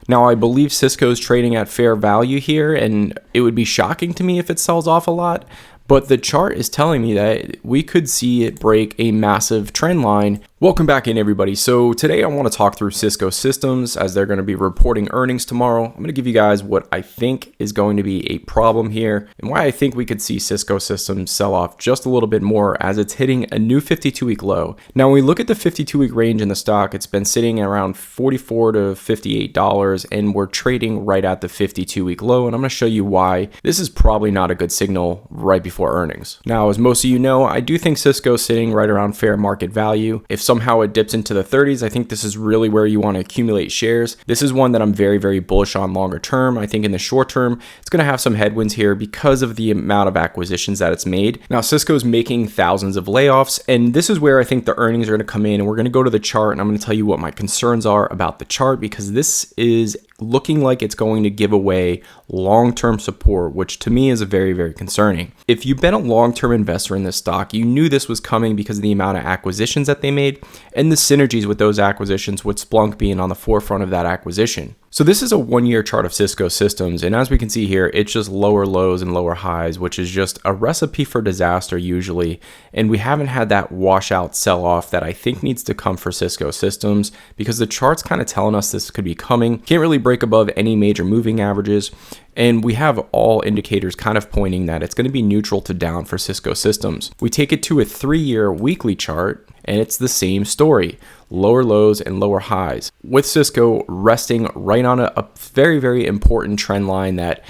Now, I believe Cisco is trading at fair value here, and it would be shocking to me if it sells off a lot. But the chart is telling me that we could see it break a massive trend line. Welcome back in, everybody. So today I want to talk through Cisco Systems as they're going to be reporting earnings tomorrow. I'm going to give you guys what I think is going to be a problem here and why I think we could see Cisco Systems sell off just a little bit more as it's hitting a new 52-week low. Now, when we look at the 52-week range in the stock, it's been sitting around $44 to $58, and we're trading right at the 52-week low. And I'm going to show you why this is probably not a good signal right before earnings. Now, as most of you know, I do think Cisco's sitting right around fair market value. If somehow it dips into the 30s, I think this is really where you want to accumulate shares. This is one that I'm very, very bullish on longer term. I think in the short term, it's going to have some headwinds here because of the amount of acquisitions that it's made. Now, Cisco's making thousands of layoffs, and this is where I think the earnings are going to come in, and we're going to go to the chart, and I'm going to tell you what my concerns are about the chart, because this is looking like it's going to give away long-term support, which to me is very, very concerning. If you've been a long-term investor in this stock, you knew this was coming because of the amount of acquisitions that they made and the synergies with those acquisitions, with Splunk being on the forefront of that acquisition. So this is a one-year chart of Cisco Systems, and as we can see here, it's just lower lows and lower highs, which is just a recipe for disaster usually, and we haven't had that washout sell-off that I think needs to come for Cisco Systems, because the chart's kind of telling us this could be coming. Can't really break above any major moving averages, and we have all indicators kind of pointing that it's going to be neutral to down for Cisco Systems. We take it to a 3-year weekly chart, and it's the same story. Lower lows and lower highs, with Cisco resting right on a very, very important trend line that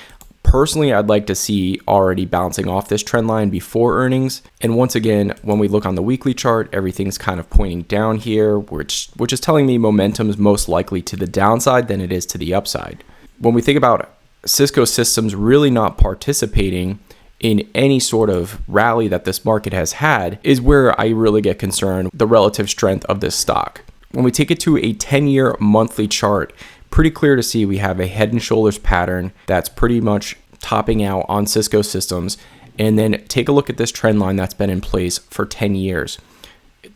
personally I'd like to see already bouncing off this trend line before earnings. And once again, when we look on the weekly chart, everything's kind of pointing down here, which is telling me momentum is most likely to the downside than it is to the upside. When we think about Cisco Systems really not participating in any sort of rally that this market has had, is where I really get concerned with the relative strength of this stock. When we take it to a 10-year monthly chart, pretty clear to see we have a head and shoulders pattern that's pretty much topping out on Cisco Systems. And then take a look at this trend line that's been in place for 10 years.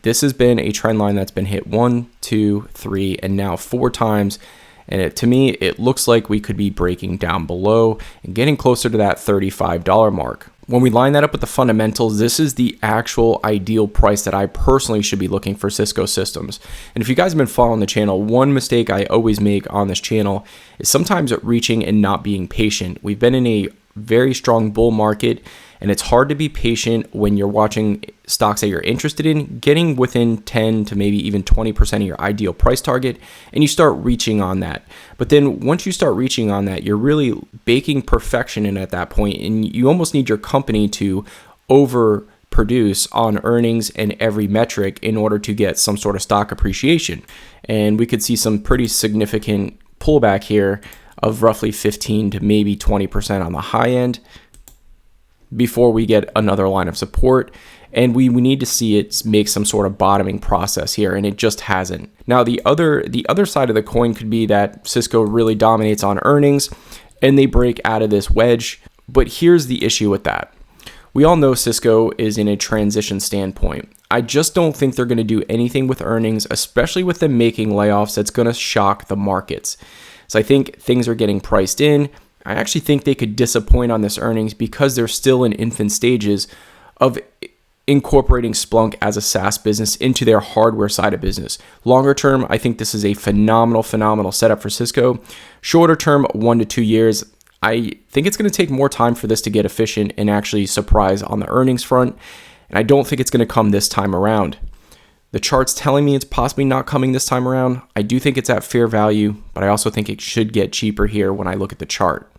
This has been a trend line that's been hit 1, 2, 3, and now 4 times. And to me, it looks like we could be breaking down below and getting closer to that $35 mark. When we line that up with the fundamentals, this is the actual ideal price that I personally should be looking for Cisco Systems. And if you guys have been following the channel, one mistake I always make on this channel is sometimes reaching and not being patient. We've been in a very strong bull market, and it's hard to be patient when you're watching stocks that you're interested in getting within 10 to maybe even 20% of your ideal price target, and you start reaching on that. But then once you start reaching on that, you're really baking perfection in at that point, and you almost need your company to overproduce on earnings and every metric in order to get some sort of stock appreciation. And we could see some pretty significant pullback here of roughly 15 to maybe 20% on the high end before we get another line of support. And we need to see it make some sort of bottoming process here, and it just hasn't. Now, the other side of the coin could be that Cisco really dominates on earnings and they break out of this wedge. But here's the issue with that. We all know Cisco is in a transition standpoint. I just don't think they're going to do anything with earnings, especially with them making layoffs, that's going to shock the markets. So I think things are getting priced in. I actually think they could disappoint on this earnings because they're still in infant stages of incorporating Splunk as a SaaS business into their hardware side of business. Longer term, I think this is a phenomenal setup for Cisco. Shorter term, 1 to 2 years, I think it's going to take more time for this to get efficient and actually surprise on the earnings front. And I don't think it's going to come this time around. The chart's telling me it's possibly not coming this time around. I do think it's at fair value, but I also think it should get cheaper here when I look at the chart.